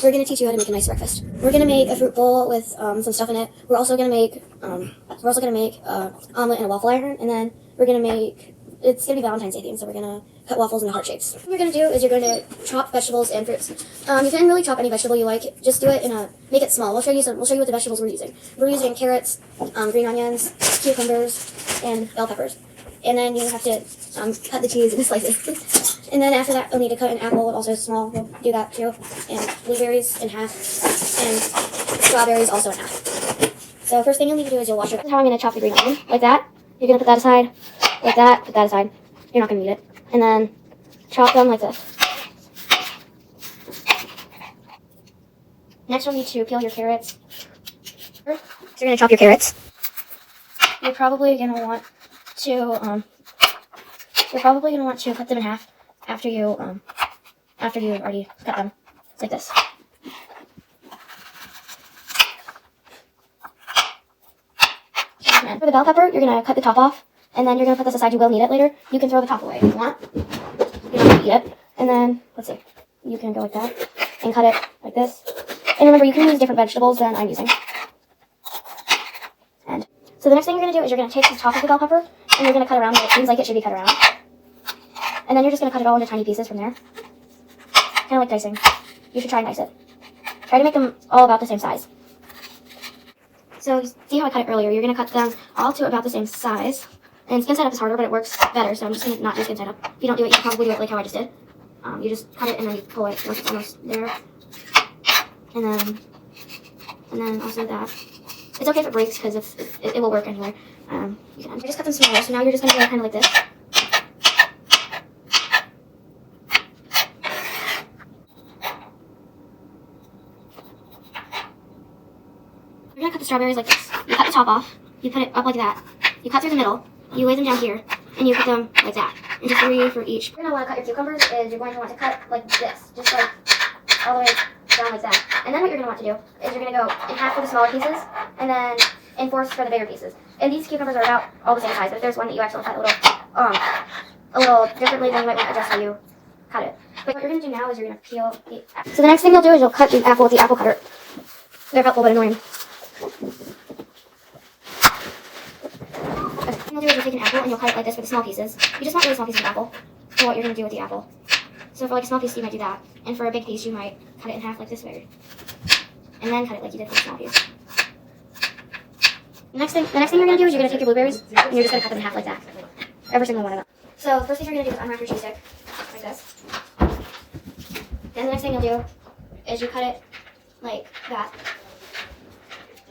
We're going to teach you how to make a nice breakfast. We're going to make a fruit bowl with some stuff in it. We're also going to make omelet in a waffle iron, and then we're going to make, it's going to be Valentine's Day themed, so we're going to cut waffles into heart shapes. What you're going to do is you're going to chop vegetables and fruits. You can really chop any vegetable you like. Just do it make it small. We'll show you what the vegetables we're using. We're using carrots, green onions, cucumbers, and bell peppers. And then you have to cut the cheese into slices. And then after that, you'll need to cut an apple, also small. We'll do that too. And blueberries in half, and strawberries also in half. So first thing you'll need to do is you'll wash your. This is how I'm going to chop the green onion, like that. You're going to put that aside, like that. Put that aside. You're not going to need it. And then chop them like this. Next, you'll need to peel your carrots. So you're going to chop your carrots. You're probably going to want to cut them in half after you've already cut them. It's like this. For the bell pepper, you're going to cut the top off, and then you're going to put this aside. You will need it later. You can throw the top away if you want. You don't have to eat it. And then, let's see, you can go like that and cut it like this. And remember, you can use different vegetables than I'm using. And so the next thing you're going to do is you're going to take the top of the bell pepper, and you're going to cut around it seems like it should be cut around. And then you're just going to cut it all into tiny pieces from there. Kind of like dicing. You should try and dice it. Try to make them all about the same size. So see how I cut it earlier? You're going to cut them all to about the same size. And skin side up is harder, but it works better, so I'm just going to not do skin side up. If you don't do it, you can probably do it like how I just did. You just cut it and then you pull it once it's almost there. And then also that. It's okay if it breaks because it will work anyway. You just cut them smaller, so now you're just going to go kind of like this. You're going to cut the strawberries like this. You cut the top off, you put it up like that, you cut through the middle, you lay them down here, and you put them like that, into 3 for each. You're going to want to cut your cucumbers is you're going to want to cut like this, just like all the way down like that. And then what you're going to want to do is you're going to go in half for the smaller pieces, and then in 4ths for the bigger pieces. And these cucumbers are about all the same size, but if there's one that you actually cut a little differently, then you might want to adjust how you cut it. But what you're going to do now is you're going to peel the apple. So the next thing you'll do is you'll cut the apple with the apple cutter. They're a little bit annoying. Okay, what you'll do is you'll take an apple and you'll cut it like this for the small pieces. You just want really small pieces of apple for what you're going to do with the apple. So for like a small piece, you might do that. And for a big piece, you might cut it in half like this way. And then cut it like you did for the small piece. The next thing you're going to do is you're going to take your blueberries and you're just going to cut them in half like that. Every single one of them. So the first thing you're going to do is unwrap your cheese stick like this. Then the next thing you'll do is you cut it like that.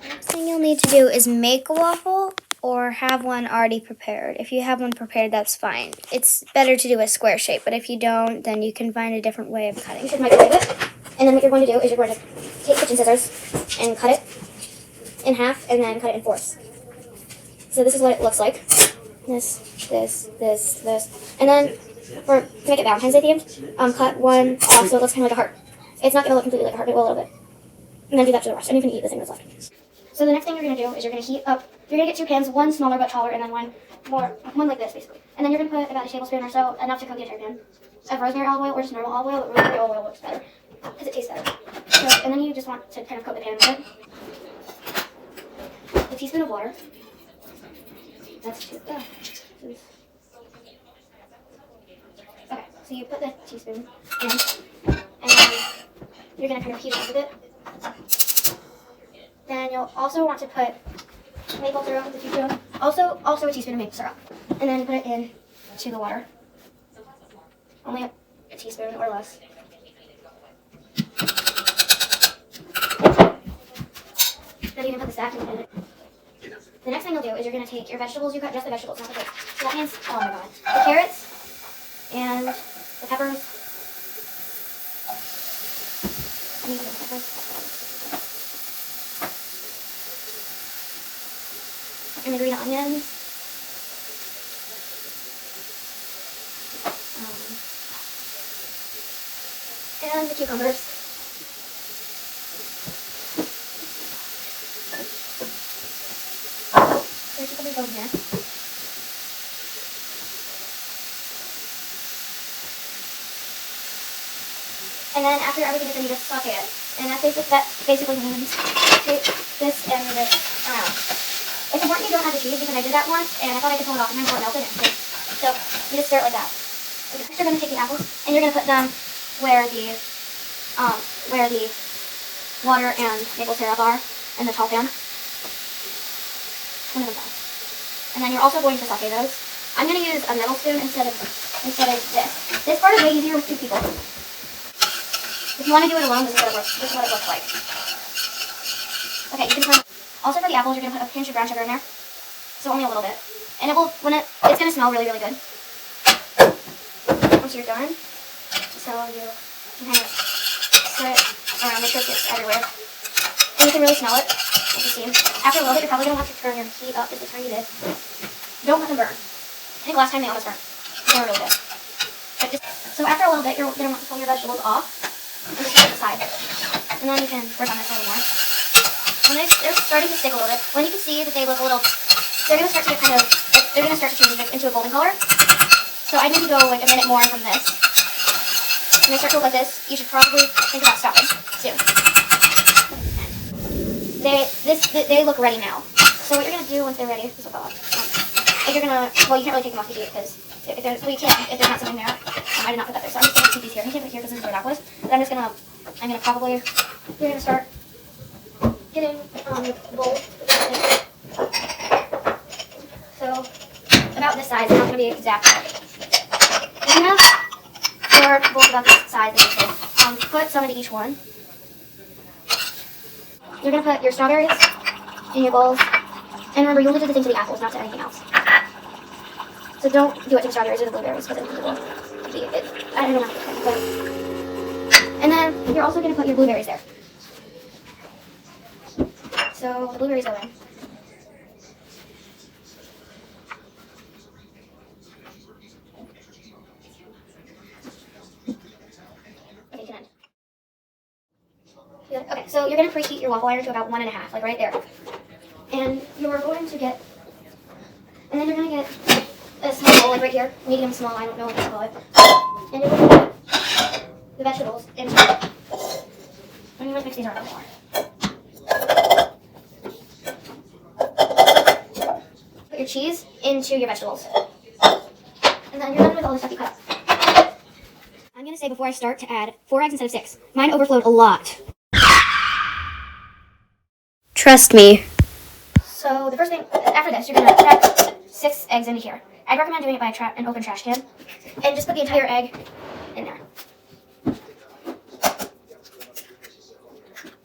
The next thing you'll need to do is make a waffle or have one already prepared. If you have one prepared, that's fine. It's better to do a square shape, but if you don't, then you can find a different way of cutting. You should microwave it. And then what you're going to do is you're going to take kitchen scissors and cut it in half and then cut it in 4ths. So this is what it looks like. This. And then to make it Valentine's Day themed, cut one off so it looks kind of like a heart. It's not going to look completely like a heart, but it will a little bit. And then do that to the rest, and you can eat the thing that's left. So the next thing you're going to do is you're going to heat up, you're going to get 2 pans, one smaller but taller, and then one like this, basically. And then you're going to put about a tablespoon or so, enough to cook the entire pan, of rosemary olive oil or just normal olive oil, but rosemary olive oil works better, because it tastes better. So, and then you just want to kind of coat the pan with it. A teaspoon of water. That's 2. Okay, so you put the teaspoon in, and then you're going to kind of heat it up with it. Then you'll also want to put maple syrup with a teaspoon. Also a teaspoon of maple syrup. And then put it in to the water. Only a teaspoon or less. Then you can put the stack in it. The next thing you'll do is you're going to take your vegetables. You cut just the vegetables, not the fruit. So that means, oh my god, the carrots and the peppers. I need the peppers. And the green onions. And the cucumbers. So cucumbers go in here. And then after everything is done, you just saute it. And that basically means take this and this around. It's important you don't have the cheese because I did that once and I thought I could pull it off and then it melted and it so you just stir it like that. Okay, next you're going to take the apples and you're going to put them where the water and maple syrup are in the tall pan. One of them does. And then you're also going to saute those. I'm going to use a metal spoon instead of this. This part is way easier with 2 people. If you want to do it alone, this is what it looks like. Okay, you can put, also for the apples, you're going to put a pinch of brown sugar in there. So only a little bit. And it's going to smell really, really good. Once you're done, so you can kind of stir it around, make sure it gets everywhere. And you can really smell it, like you see. After a little bit, you're probably going to want to turn your heat up just a tiny bit. Don't let them burn. I think last time they almost burnt. They were really good. So after a little bit, you're going to want to pull your vegetables off and just put it aside. And then you can work on this a little more. When they're starting to stick a little bit, when you can see that they look a little, they're going to start to get they're going to start to change into a golden color. So I need to go like a minute more from this. When they start to look like this, you should probably think about stopping soon. They look ready now. So what you're going to do once they're ready, this will go off. You're going to, well, you can't really take them off the heat because, you can't if there's not something there. I did not put that there, so I'm just going to keep these here. I can keep it here because this is where that was. But you're going to start getting the bowl. So, about this size, it's not going to be exact. When you have your bowl about this size, put some into each one. You're going to put your strawberries in your bowls. And remember, you only do the thing to the apples, not to anything else. So don't do it to the strawberries or the blueberries because it will be, I don't know. But, and then you're also going to put your blueberries there. So the blueberries go in. Okay, you can end. Okay, so you're going to preheat your waffle iron to about 1.5, like right there. And you're going to get, and then you're going to get a small bowl, like right here, medium, small, I don't know what to call it. And you're going to put the vegetables into it. I'm going to mix these around more. Put your cheese into your vegetables. And then you're done with all the stuff you cut up. I'm going to say before I start to add 4 eggs instead of 6. Mine overflowed a lot. Trust me. So the first thing, after this, you're going to trap 6 eggs into here. I'd recommend doing it by an open trash can. And just put the entire egg in there.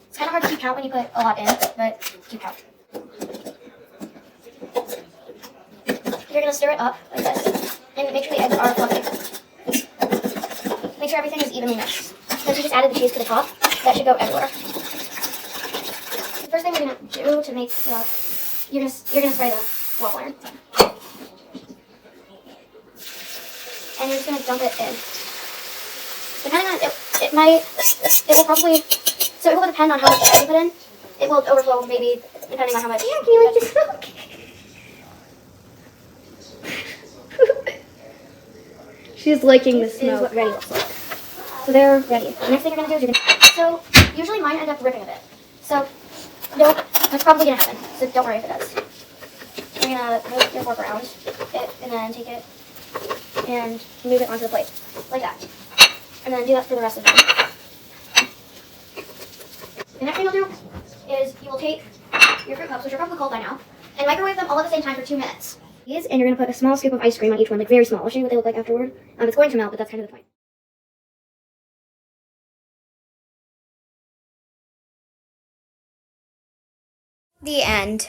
It's kind of hard to keep count when you put a lot in, but keep count. You're going to stir it up like this. And make sure the eggs are fluffy. Make sure everything is evenly mixed. Since you just added the cheese to the top, that should go everywhere. The first thing we're going to do to make the, you're going to spray the waffle iron. And you're just going to dump it in. Depending on, it will probably, so it will depend on how much egg you put in. It will overflow maybe depending on how much. Yeah, can you like just look? She's liking the This is smoke. what ready looks like. So they're ready. The next thing you're going to do is you're going to, so usually mine end up ripping a bit. So that's probably going to happen. So don't worry if it does. You're going to move your fork around it and then take it and move it onto the plate. Like that. And then do that for the rest of them. The next thing you'll do is you will take your fruit cups, which are probably cold by now, and microwave them all at the same time for 2 minutes. And you're going to put a small scoop of ice cream on each one, like very small. I'll show you what they look like afterward. It's going to melt, but that's kind of the point. The end.